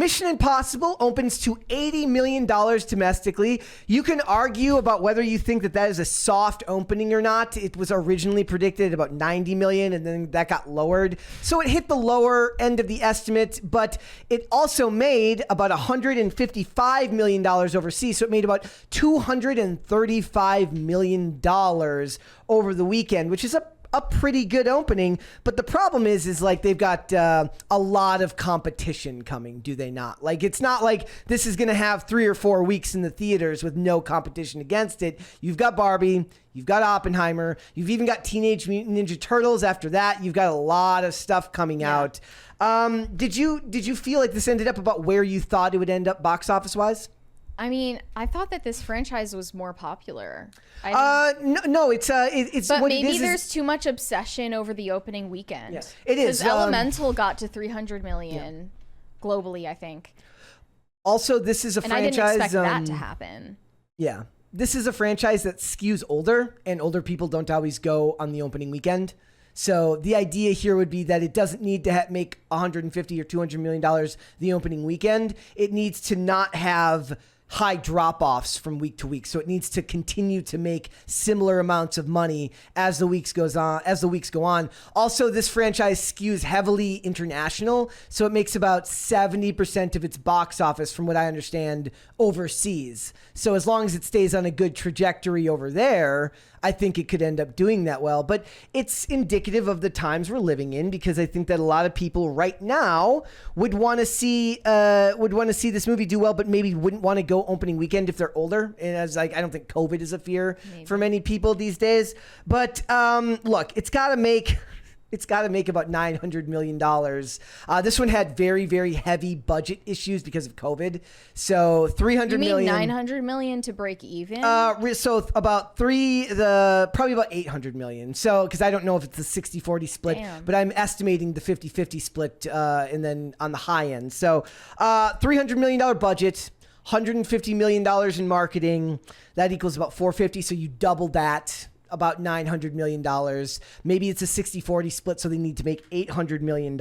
Mission Impossible opens to $80 million domestically. You can argue about whether you think that is a soft opening or not. It was originally predicted at about $90 million, and then that got lowered. So it hit the lower end of the estimate, but it also made about $155 million overseas. So it made about $235 million over the weekend, which is a pretty good opening. But the problem is like they've got a lot of competition coming, do they not? Like, it's not like this is going to have 3 or 4 weeks in the theaters with no competition against it. You've got Barbie, you've got Oppenheimer, you've even got Teenage Mutant Ninja Turtles after that. You've got a lot of stuff coming out. Did you feel like this ended up about where you thought it would end up box office wise? I mean, I thought that this franchise was more popular. No, it's but what maybe it is there's too much obsession over the opening weekend. Yes, it is. Because Elemental got to 300 million globally, I think. Also, this is a franchise. I didn't expect that to happen. Yeah, this is a franchise that skews older, and older people don't always go on the opening weekend. So the idea here would be that it doesn't need to make $150 or $200 million the opening weekend. It needs to not have high drop-offs from week to week. So it needs to continue to make similar amounts of money as the weeks go on. Also, this franchise skews heavily international. So it makes about 70% of its box office, from what I understand, overseas. So as long as it stays on a good trajectory over there, I think it could end up doing that well. But it's indicative of the times we're living in, because I think that a lot of people right now would want to see this movie do well, but maybe wouldn't want to go opening weekend if they're older. And as I don't think COVID is a fear for many people these days. But look, it's got to make about $900 million. This one had very, very heavy budget issues because of COVID. So $300 million. $900 million to break even? So probably about $800 million. So, because I don't know if it's a 60-40 split, but I'm estimating the 50-50 split, and then on the high end. So $300 million budget, $150 million in marketing. That equals about $450. So you double that. About $900 million. Maybe it's a 60-40 split, so they need to make $800 million.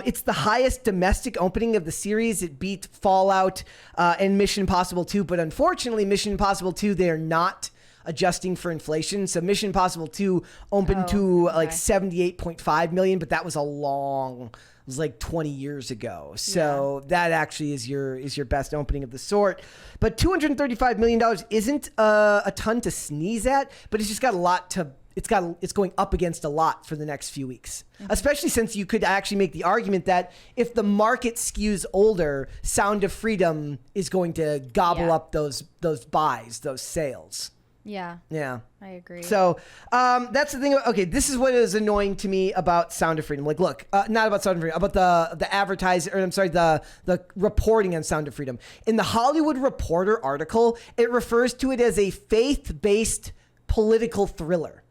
It's the highest domestic opening of the series. It beat Fallout and Mission Impossible 2, but unfortunately, Mission Impossible 2, they are not adjusting for inflation. So Mission Impossible 2 opened to like 78.5 million, but that was it was like 20 years ago. So that actually is your best opening of the sort. But $235 million isn't a ton to sneeze at, but it's just got a lot to, it's going up against a lot for the next few weeks, especially since you could actually make the argument that if the market skews older, Sound of Freedom is going to gobble up those buys, those sales. Yeah, I agree. So that's the thing. Okay, this is what is annoying to me about Sound of Freedom. Like, look, not about Sound of Freedom, about the advertising, or I'm sorry, the reporting on Sound of Freedom. In the Hollywood Reporter article, it refers to it as a faith-based political thriller.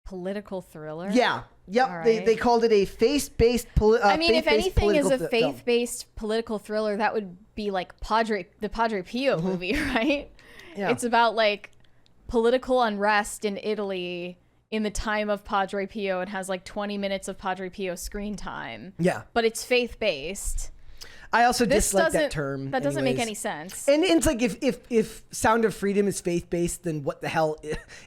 Political thriller? Yeah. Yep. Right. They called it a faith-based I mean, if anything is a faith-based political thriller, that would be like the Padre Pio movie, right? Yeah. It's about like political unrest in Italy in the time of Padre Pio, and has like 20 minutes of Padre Pio screen time. Yeah. But it's faith-based. I also dislike that term. That doesn't make any sense. And it's like if Sound of Freedom is faith-based, then what the hell?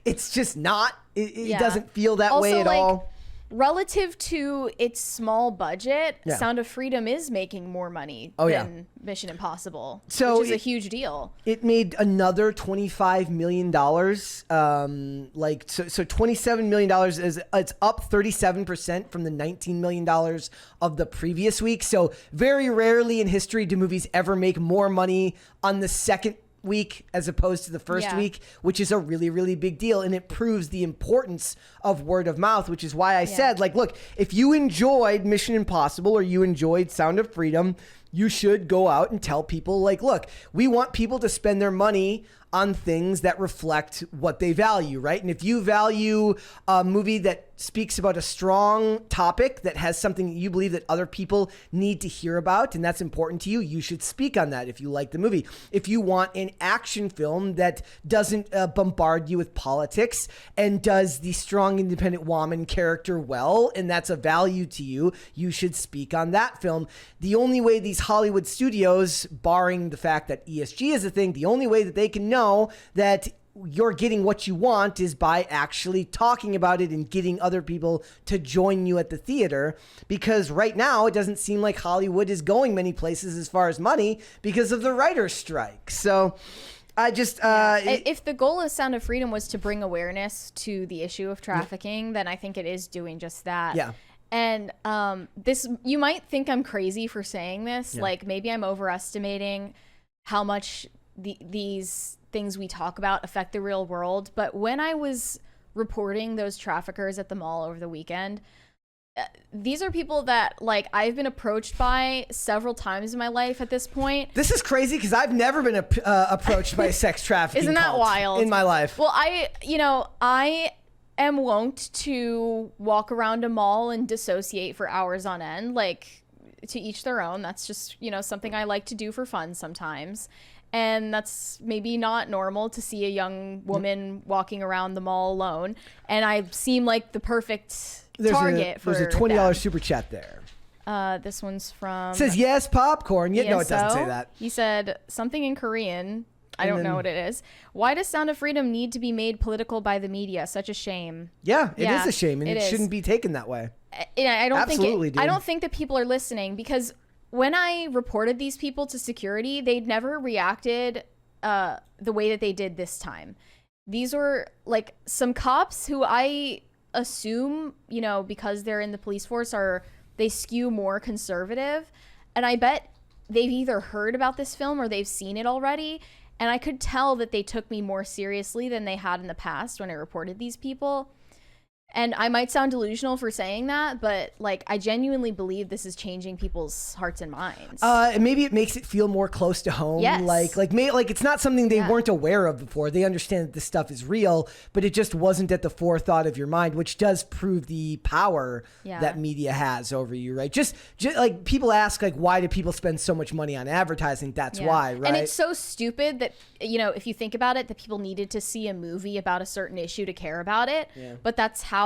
It's just not. It doesn't feel that way at all. Relative to its small budget, Sound of Freedom is making more money than Mission Impossible, which is a huge deal. It made another $25 million. So $27 million it's up 37% from the $19 million of the previous week. So very rarely in history do movies ever make more money on the second week as opposed to the first week, which is a really, really big deal. And it proves the importance of word of mouth, which is why I said, like, look, if you enjoyed Mission Impossible or you enjoyed Sound of Freedom, you should go out and tell people, like, look, we want people to spend their money on things that reflect what they value, right? And if you value a movie that speaks about a strong topic that has something that you believe that other people need to hear about, and that's important to you, you should speak on that if you like the movie. If you want an action film that doesn't bombard you with politics and does the strong independent woman character well, and that's a value to you, you should speak on that film. The only way these Hollywood studios, barring the fact that ESG is a thing, the only way that they can know that you're getting what you want is by actually talking about it and getting other people to join you at the theater, because right now it doesn't seem like Hollywood is going many places as far as money because of the writer's strike. So I just if the goal of Sound of Freedom was to bring awareness to the issue of trafficking, then I think it is doing just that. Yeah. And this, you might think I'm crazy for saying this, like maybe I'm overestimating how much these things we talk about affect the real world. But when I was reporting those traffickers at the mall over the weekend, these are people that like I've been approached by several times in my life at this point. This is crazy because I've never been approached by a sex trafficking Isn't that wild? In my life. Well, I am wont to walk around a mall and dissociate for hours on end, like to each their own. That's just, something I like to do for fun sometimes. And that's maybe not normal to see a young woman walking around the mall alone. And I seem like the perfect target for There's a $20 super chat there. This one's from... It says, yes, popcorn. No, it doesn't say that. He said something in Korean. I don't know what it is. Why does Sound of Freedom need to be made political by the media? Such a shame. Yeah, it is a shame, and it shouldn't be taken that way. I don't think that people are listening, because when I reported these people to security, they'd never reacted the way that they did this time. These were like some cops who I assume, because they're in the police force, they skew more conservative. And I bet they've either heard about this film or they've seen it already. And I could tell that they took me more seriously than they had in the past when I reported these people. And I might sound delusional for saying that, but like I genuinely believe this is changing people's hearts and minds. And maybe it makes it feel more close to home. Yes. Like it's not something they weren't aware of before. They understand that this stuff is real, but it just wasn't at the forethought of your mind, which does prove the power that media has over you, right? Just like people ask, like, why do people spend so much money on advertising? That's why, right? And it's so stupid that, if you think about it, that people needed to see a movie about a certain issue to care about it. Yeah. But that's how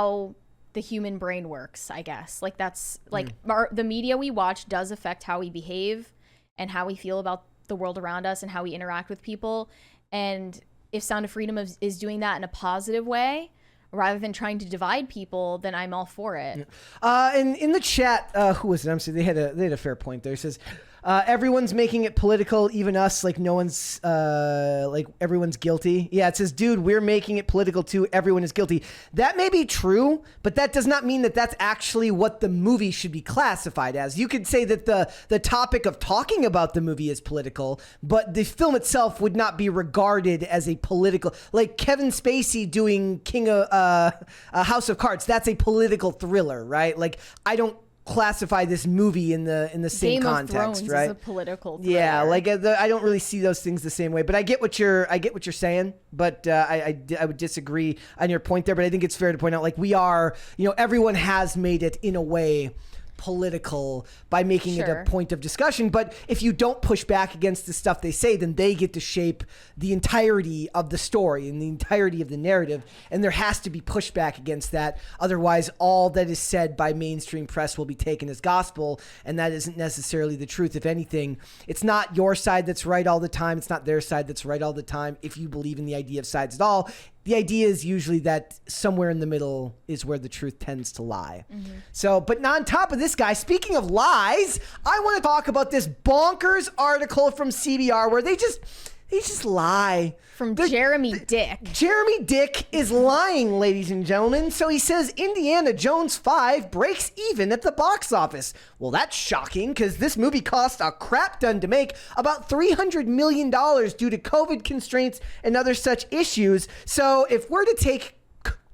the human brain works, I guess. Like that's like the media we watch does affect how we behave and how we feel about the world around us and how we interact with people. And if Sound of Freedom is doing that in a positive way rather than trying to divide people, then I'm all for it. And in the chat, who was it? I'm saying they had a fair point there. It says, everyone's making it political, even us, like no one's like everyone's guilty. Yeah, it says, dude, we're making it political too. Everyone is guilty. That may be true, but that does not mean that that's actually what the movie should be classified as. You could say that the topic of talking about the movie is political, but the film itself would not be regarded as a political, like Kevin Spacey doing King of House of Cards. That's a political thriller, right? Like I don't classify this movie in the same Game context, of Thrones right? Is a political thriller. Yeah, like I don't really see those things the same way. But I get what you're saying. But I would disagree on your point there. But I think it's fair to point out, like we are, everyone has made it in a way political by making it a point of discussion. But if you don't push back against the stuff they say, then they get to shape the entirety of the story and the entirety of the narrative. And there has to be pushback against that. Otherwise, all that is said by mainstream press will be taken as gospel. And that isn't necessarily the truth. If anything, it's not your side that's right all the time. It's not their side that's right all the time. If you believe in the idea of sides at all, the idea is usually that somewhere in the middle is where the truth tends to lie. Mm-hmm. So, but on top of this guy, speaking of lies, I want to talk about this bonkers article from CBR where they just lie. From Jeremy Dick. Jeremy Dick is lying, ladies and gentlemen. So he says Indiana Jones 5 breaks even at the box office. Well, that's shocking because this movie cost a crap ton to make, about $300 million due to COVID constraints and other such issues. So if we're to take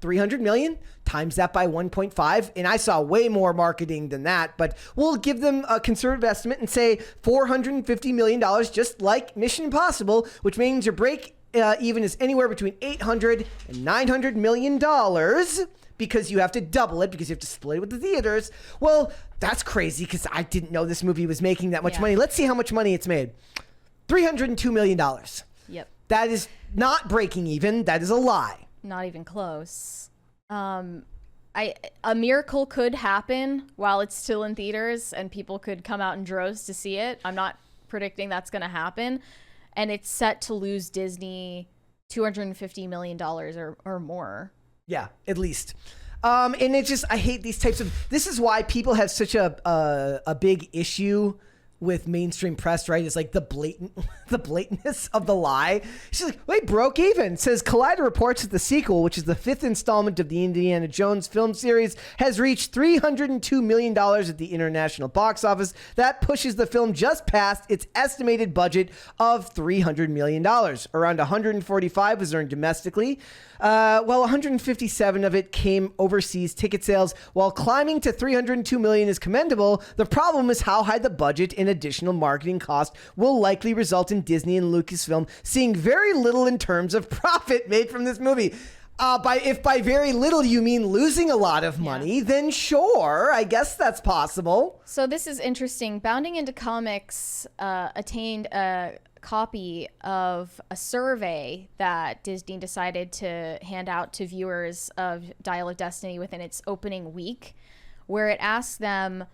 300 million times that by 1.5, and I saw way more marketing than that, but we'll give them a conservative estimate and say $450 million, just like Mission Impossible, which means your break even is anywhere between $800 and $900 million. because you have to double it because you have to split it with the theaters. Well, that's crazy because I didn't know this movie was making that much money. Let's see how much money it's made. $302 million. Yep. That is not breaking even. That is a lie. Not even close. A miracle could happen while it's still in theaters and people could come out in droves to see it. I'm not predicting that's going to happen. And it's set to lose Disney $250 million or more. Yeah, at least. And it just, I hate these types of, this is why people have such a big issue with mainstream press, right? It's like the blatantness of the lie. She's like, wait, broke even. Says Collider reports that the sequel, which is the 5th installment of the Indiana Jones film series, has reached $302 million at the international box office. That pushes the film just past its estimated budget of $300 million. Around 145 was earned domestically. Well, 157 of it came overseas ticket sales. While climbing to 302 million is commendable, the problem is how high the budget and additional marketing cost will likely result in Disney and Lucasfilm seeing very little in terms of profit made from this movie. If by very little you mean losing a lot of money, then sure, I guess that's possible. So this is interesting. Bounding Into Comics attained a copy of a survey that Disney decided to hand out to viewers of Dial of Destiny within its opening week, where it asked them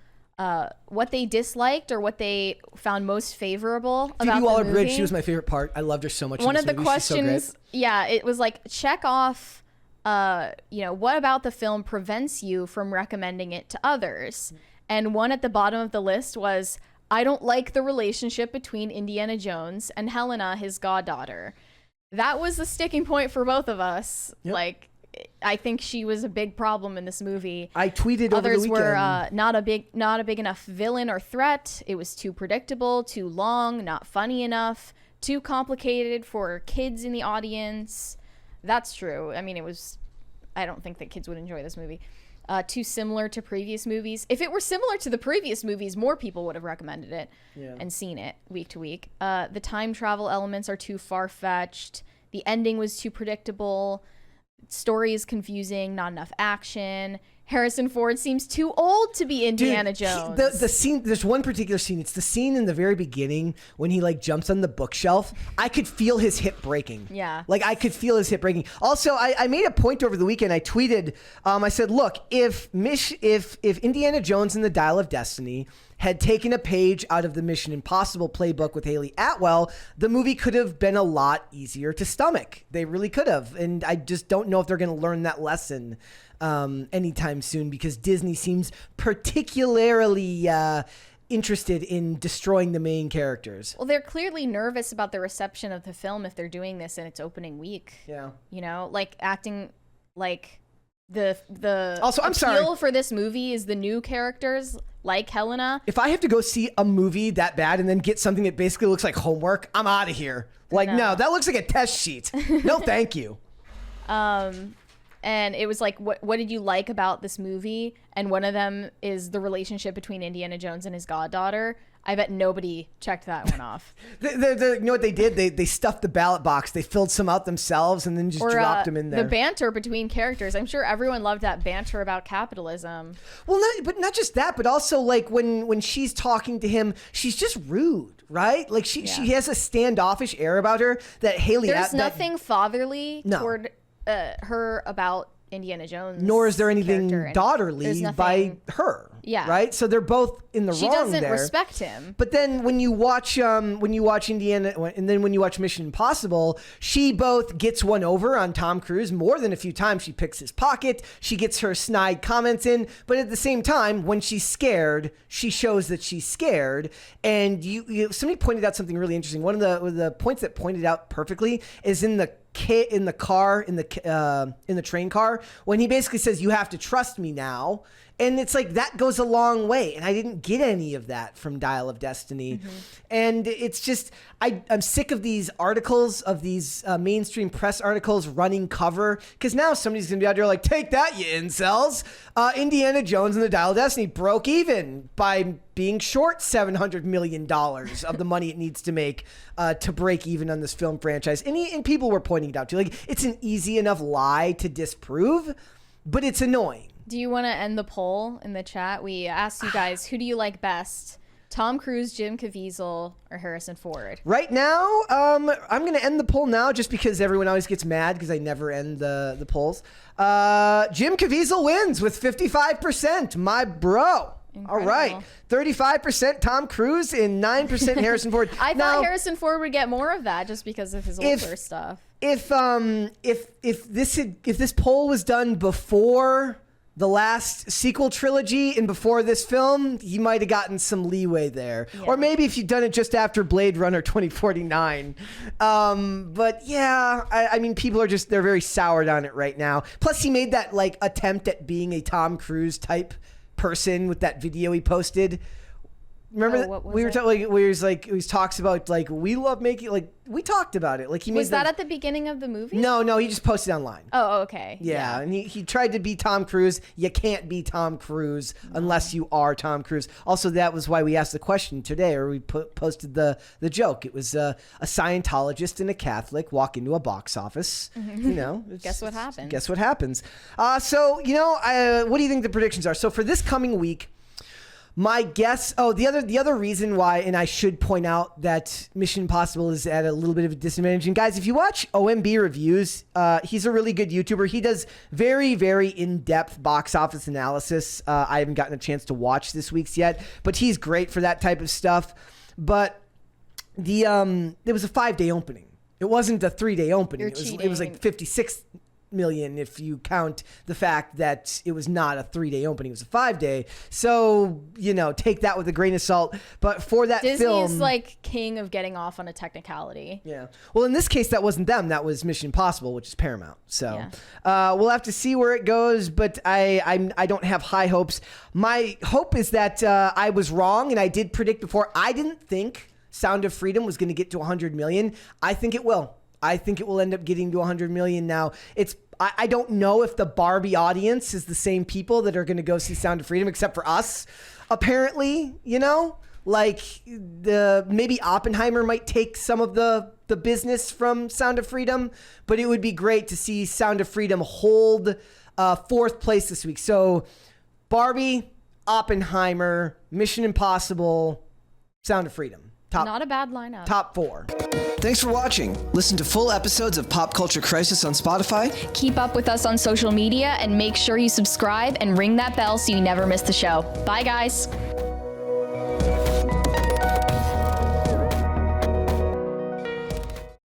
what they disliked or what they found most favorable about the movie. Phoebe Waller-Bridge, she was my favorite part. I loved her so much. One of the questions, it was like, check off, what about the film prevents you from recommending it to others? And one at the bottom of the list was, I don't like the relationship between Indiana Jones and Helena, his goddaughter. That was the sticking point for both of us. Yep. Like, I think she was a big problem in this movie. I tweeted over the weekend. Others were not a big enough villain or threat. It was too predictable, too long, not funny enough, too complicated for kids in the audience. That's true. I mean, I don't think that kids would enjoy this movie. Too similar to previous movies. If it were similar to the previous movies, more people would have recommended it and seen it week to week. The time travel elements are too far-fetched. The ending was too predictable. Story is confusing, not enough action. Harrison Ford seems too old to be Indiana Jones. The scene, there's one particular scene. It's the scene in the very beginning when he like jumps on the bookshelf. I could feel his hip breaking. Yeah. Like I could feel his hip breaking. Also, I made a point over the weekend. I tweeted, I said, look, if Indiana Jones and the Dial of Destiny had taken a page out of the Mission Impossible playbook with Haley Atwell, the movie could have been a lot easier to stomach. They really could have. And I just don't know if they're going to learn that lesson anytime soon, because Disney seems particularly interested in destroying the main characters. Well, they're clearly nervous about the reception of the film if they're doing this in its opening week. Yeah. Like acting like the also, I'm appeal sorry. for this movie is the new characters like Helena. If I have to go see a movie that bad and then get something that basically looks like homework, I'm out of here. Like, no, that looks like a test sheet. No, thank you. And it was like, what did you like about this movie? And one of them is the relationship between Indiana Jones and his goddaughter. I bet nobody checked that one off. You know what they did? They stuffed the ballot box. They filled some out themselves and then just dropped them in there. The banter between characters. I'm sure everyone loved that banter about capitalism. Well, not just that, but also like when she's talking to him, she's just rude, right? Like she has a standoffish air about her that Haley. There's nothing fatherly toward her about Indiana Jones. Nor is there anything daughterly by her. Yeah. Right. So they're both in the wrong there. She doesn't respect him. But then when you watch Indiana, and then when you watch Mission Impossible, she both gets one over on Tom Cruise more than a few times. She picks his pocket. She gets her snide comments in. But at the same time, when she's scared, she shows that she's scared. And somebody pointed out something really interesting. One of the points that pointed out perfectly is in the train car when he basically says, you have to trust me now. And it's like, that goes a long way. And I didn't get any of that from Dial of Destiny. Mm-hmm. And it's just, I'm sick of these articles, of these mainstream press articles running cover. Because now somebody's going to be out there like, take that, you incels. Indiana Jones and the Dial of Destiny broke even by being short $700 million of the money it needs to make to break even on this film franchise. And people were pointing it out too. Like, it's an easy enough lie to disprove. but it's annoying. Do you want to end the poll in the chat? We asked you guys, who do you like best? Tom Cruise, Jim Caviezel, or Harrison Ford? Right now, I'm going to end the poll now just because everyone always gets mad because I never end the polls. Jim Caviezel wins with 55%. My bro. Incredible. All right. 35% Tom Cruise and 9% Harrison Ford. I thought Harrison Ford would get more of that just because of his older stuff. If this poll was done before the last sequel trilogy and before this film, he might have gotten some leeway there. Yeah. Or maybe if you'd done it just after Blade Runner 2049. But yeah, I mean, people are they're very soured on it right now. Plus, he made that like attempt at being a Tom Cruise type person with that video he posted. Remember we were talking like he talks about like we love making like we talked about it like he was that at the beginning of the movie? No, he just posted online. Oh, okay. Yeah, and he tried to be Tom Cruise. You can't be Tom Cruise unless you are Tom Cruise. Also, that was why we asked the question today, or we posted the joke. It was a Scientologist and a Catholic walk into a box office. You know, guess what happens? Guess what happens? So you know, what do you think the predictions are? So for this coming week. My guess, the other reason why, and I should point out that Mission Impossible is at a little bit of a disadvantage. And guys, if you watch OMB reviews, he's a really good YouTuber. He does very, very in-depth box office analysis. I haven't gotten a chance to watch this week's yet, but he's great for that type of stuff. But there was a 5-day opening. It wasn't a 3-day opening. It was like 56 million if you count the fact that it was not a 3-day opening, it was a 5-day. So, you know, take that with a grain of salt. But for that film, Disney's like king of getting off on a technicality. Yeah. Well, in this case, that wasn't them. That was Mission Impossible, which is Paramount. So we'll have to see where it goes. But I don't have high hopes. My hope is that I was wrong, and I did predict before. I didn't think Sound of Freedom was going to get to 100 million. I think it will. I think it will end up getting to 100 million now. I don't know if the Barbie audience is the same people that are going to go see Sound of Freedom, except for us, apparently, you know? Like, maybe Oppenheimer might take some of the business from Sound of Freedom, but it would be great to see Sound of Freedom hold 4th place this week. So, Barbie, Oppenheimer, Mission Impossible, Sound of Freedom. Not a bad lineup. Top 4. Thanks for watching. Listen to full episodes of Pop Culture Crisis on Spotify. Keep up with us on social media and make sure you subscribe and ring that bell so you never miss the show. Bye, guys.